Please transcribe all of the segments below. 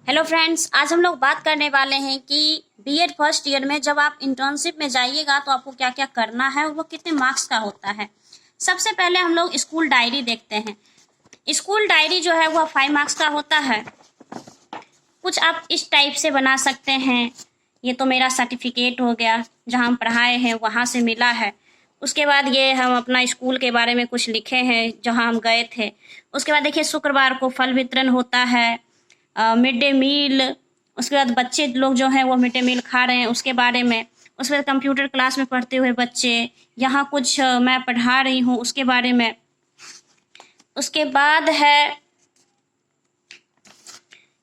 Hello friends, आज हम लोग बात करने वाले हैं कि बीएड फर्स्ट ईयर में जब आप इंटर्नशिप में जाइएगा तो आपको क्या क्या करना है और वो कितने मार्क्स का होता है। सबसे पहले हम लोग स्कूल डायरी देखते हैं। स्कूल डायरी जो है वह 5 मार्क्स का होता है। कुछ आप इस टाइप से बना सकते हैं। ये तो मेरा सर्टिफिकेट हो गया, जहाँ हम पढ़ाए हैं वहाँ से मिला है। उसके बाद ये हम अपना स्कूल के बारे में कुछ लिखे हैं जहाँ हम गए थे। उसके बाद देखिए शुक्रवार को फल वितरण होता है, मिड डे मील। उसके बाद बच्चे लोग जो हैं वो मिड डे मील खा रहे हैं उसके बारे में। उसके बाद कंप्यूटर क्लास में पढ़ते हुए बच्चे, यहाँ कुछ मैं पढ़ा रही हूँ उसके बारे में। उसके बाद है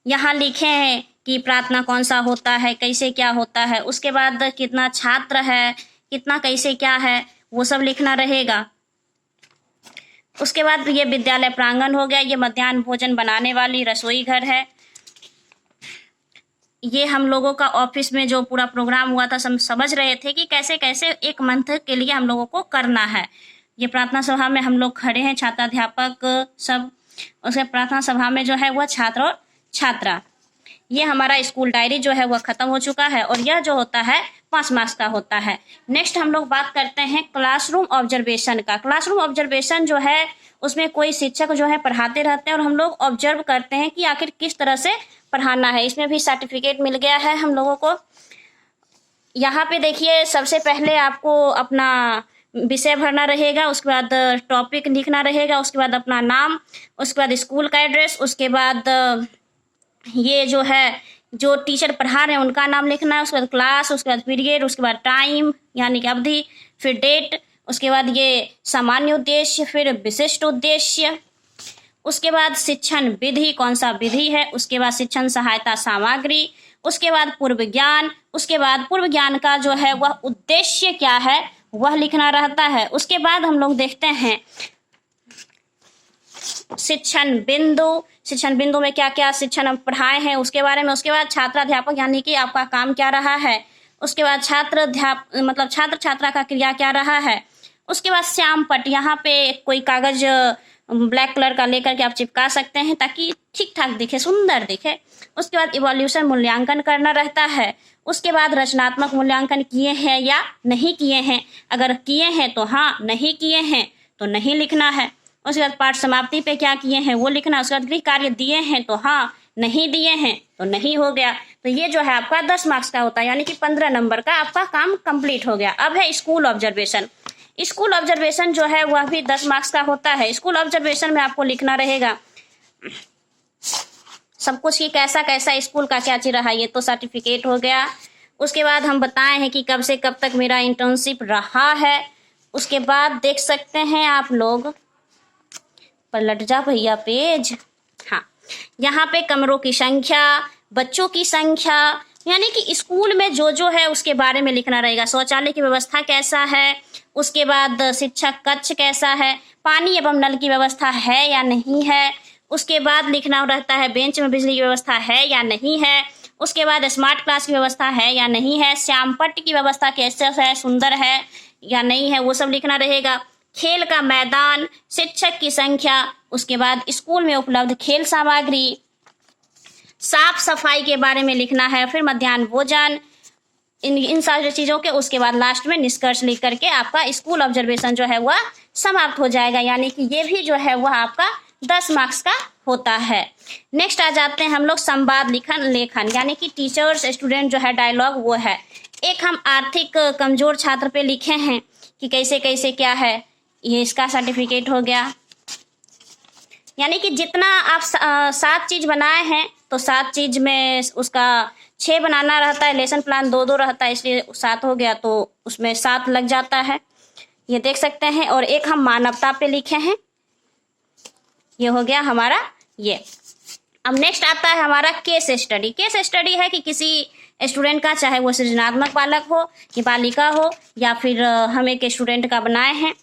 यहाँ लिखे हैं कि प्रार्थना कौन सा होता है, कैसे क्या होता है। उसके बाद कितना छात्र है, कितना कैसे क्या है, वो सब लिखना रहेगा। उसके बाद ये विद्यालय प्रांगण हो गया, ये मध्याह्न भोजन बनाने वाली रसोई घर है। ये हम लोगों का ऑफिस में जो पूरा प्रोग्राम हुआ था समझ रहे थे कि कैसे कैसे एक मंथ के लिए हम लोगों को करना है। ये प्रार्थना सभा में हम लोग खड़े हैं, छात्राध्यापक सब। उसके प्रार्थना सभा में जो है वह छात्र और छात्रा। ये हमारा स्कूल डायरी जो है वह खत्म हो चुका है और यह जो होता है 5 मार्क्स का होता है। नेक्स्ट हम लोग बात करते हैं क्लासरूम ऑब्जर्वेशन का। क्लासरूम ऑब्जर्वेशन जो है उसमें कोई शिक्षक जो है पढ़ाते रहते हैं और हम लोग ऑब्जर्व करते हैं कि आखिर किस तरह से पढ़ाना है। इसमें भी सर्टिफिकेट मिल गया है हम लोगों को। यहाँ पे देखिए सबसे पहले आपको अपना विषय भरना रहेगा, उसके बाद टॉपिक लिखना रहेगा, उसके बाद अपना नाम, उसके बाद स्कूल का एड्रेस, उसके बाद ये जो है जो टीचर पढ़ा रहे हैं उनका नाम लिखना है, उसके बाद क्लास, उसके बाद पीरियड, उसके बाद टाइम यानी कि अवधि, फिर डेट, उसके बाद ये सामान्य उद्देश्य, फिर विशिष्ट उद्देश्य, उसके बाद शिक्षण विधि कौन सा विधि है, उसके बाद शिक्षण सहायता सामग्री, उसके बाद पूर्व ज्ञान, उसके बाद पूर्व ज्ञान का जो है वह उद्देश्य क्या है वह लिखना रहता है। उसके बाद हम लोग देखते हैं शिक्षण बिंदु में क्या क्या शिक्षण हम पढ़ाए हैं उसके बारे में। उसके बाद छात्राध्यापक यानी कि आपका काम क्या रहा है। उसके बाद छात्र छात्रा का क्रिया क्या रहा है। उसके बाद श्याम पट, यहाँ पे कोई कागज ब्लैक कलर का लेकर के आप चिपका सकते हैं ताकि ठीक ठाक दिखे, सुंदर दिखे। उसके बाद इवोल्यूशन मूल्यांकन करना रहता है। उसके बाद रचनात्मक मूल्यांकन किए हैं या नहीं किए हैं, अगर किए हैं तो हाँ, नहीं किए हैं तो नहीं लिखना है। उसके बाद पाठ समाप्ति पे क्या किए हैं वो लिखना। उसके बाद गृह कार्य दिए हैं तो हाँ, नहीं दिए हैं तो नहीं हो गया। तो ये जो है आपका 10 मार्क्स का होता है, यानी कि 15 नंबर का आपका काम कंप्लीट हो गया। अब है स्कूल ऑब्जर्वेशन। स्कूल ऑब्जर्वेशन जो है वह भी 10 मार्क्स का होता है। स्कूल ऑब्जर्वेशन में आपको लिखना रहेगा सब कुछ कि कैसा कैसा स्कूल का क्या चीज रहा। ये तो सर्टिफिकेट हो गया। उसके बाद हम बताए हैं कि कब से कब तक मेरा इंटर्नशिप रहा है। उसके बाद देख सकते हैं आप लोग, पलट जा भैया पेज, हाँ, यहाँ पे कमरों की संख्या, बच्चों की संख्या, यानी कि स्कूल में जो है उसके बारे में लिखना रहेगा। शौचालय की व्यवस्था कैसा है, उसके बाद शिक्षक कक्ष कैसा है, पानी एवं नल की व्यवस्था है या नहीं है। उसके बाद लिखना रहता है बेंच में बिजली की व्यवस्था है या नहीं है। उसके बाद स्मार्ट क्लास की व्यवस्था है या नहीं है। श्यामपट्ट की व्यवस्था कैसे है, सुंदर है या नहीं है, वो सब लिखना रहेगा। खेल का मैदान, शिक्षक की संख्या, उसके बाद स्कूल में उपलब्ध खेल सामग्री, साफ सफाई के बारे में लिखना है, फिर मध्याह्न भोजन, इन सारी चीजों के। उसके बाद लास्ट में निष्कर्ष लिख करके आपका स्कूल ऑब्जर्वेशन जो है वह समाप्त हो जाएगा, यानी कि ये भी जो है वह आपका 10 मार्क्स का होता है। नेक्स्ट आ जाते हैं हम लोग संवाद लेखन, यानी कि टीचर्स स्टूडेंट जो है डायलॉग वो है। एक हम आर्थिक कमजोर छात्र पे लिखे हैं कि कैसे कैसे क्या है, ये इसका सर्टिफिकेट हो गया। यानी कि जितना आप 7 चीज बनाए हैं तो 7 चीज में उसका 6 बनाना रहता है, लेसन प्लान 2-2 रहता है, इसलिए 7 हो गया तो उसमें 7 लग जाता है, ये देख सकते हैं। और एक हम मानवता पे लिखे हैं, ये हो गया हमारा ये। अब नेक्स्ट आता है हमारा केस स्टडी। केस स्टडी है कि किसी स्टूडेंट का, चाहे वो सृजनात्मक बालक हो कि बालिका हो, या फिर हम एक स्टूडेंट का बनाए हैं।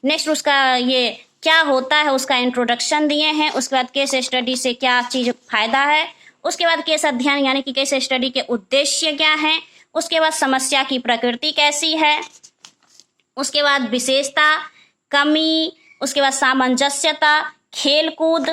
नेक्स्ट उसका ये क्या होता है उसका इंट्रोडक्शन दिए हैं। उसके बाद केस स्टडी से क्या चीज फायदा है। उसके बाद केस अध्ययन यानी कि केस स्टडी के उद्देश्य क्या हैं। उसके बाद समस्या की प्रकृति कैसी है। उसके बाद विशेषता, कमी, उसके बाद सामंजस्यता, खेल कूद,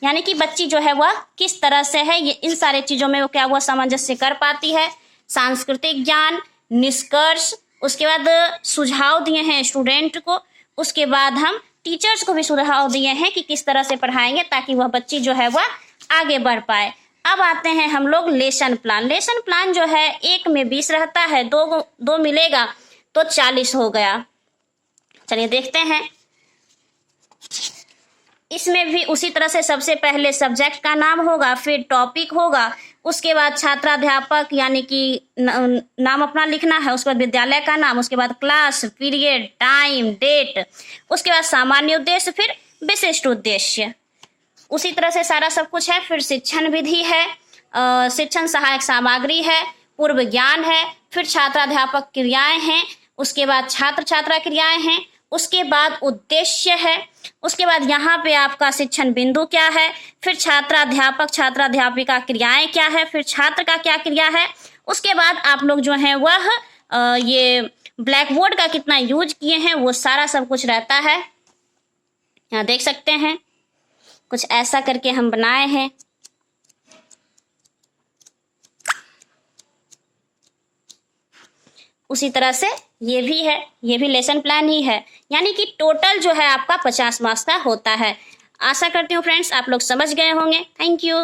यानी कि बच्ची जो है वह किस तरह से है, ये इन सारे चीजों में वो क्या हुआ सामंजस्य कर पाती है। सांस्कृतिक ज्ञान, निष्कर्ष, उसके बाद सुझाव दिए हैं स्टूडेंट को, उसके बाद हम टीचर्स को भी सुझाव दिए हैं कि किस तरह से पढ़ाएंगे ताकि वह बच्ची जो है वह आगे बढ़ पाए। अब आते हैं हम लोग लेसन प्लान। लेसन प्लान जो है 1 में 20 रहता है, दो मिलेगा तो 40 हो गया। चलिए देखते हैं। इसमें भी उसी तरह से सबसे पहले सब्जेक्ट का नाम होगा, फिर टॉपिक होगा, उसके बाद छात्राध्यापक यानी कि नाम अपना लिखना है, उसके बाद विद्यालय का नाम, उसके बाद क्लास, पीरियड, टाइम, डेट, उसके बाद सामान्य उद्देश्य, फिर विशिष्ट उद्देश्य। उसी तरह से सारा सब कुछ है। फिर शिक्षण विधि है, शिक्षण सहायक सामग्री है, पूर्व ज्ञान है, फिर छात्राध्यापक क्रियाएं हैं, उसके बाद छात्र छात्रा क्रियाएं हैं, उसके बाद उद्देश्य है, उसके बाद यहाँ पे आपका शिक्षण बिंदु क्या है, फिर छात्राध्यापक छात्राध्यापिका क्रियाएं क्या है, फिर छात्र का क्या क्रिया है, उसके बाद आप लोग जो है वह ये ब्लैक बोर्ड का कितना यूज किए हैं वो सारा सब कुछ रहता है। यहाँ देख सकते हैं कुछ ऐसा करके हम बनाए हैं। उसी तरह से ये भी है, ये भी लेसन प्लान ही है, यानी कि टोटल जो है आपका 50 मार्क्स का होता है। आशा करती हूँ फ्रेंड्स आप लोग समझ गए होंगे। Thank you.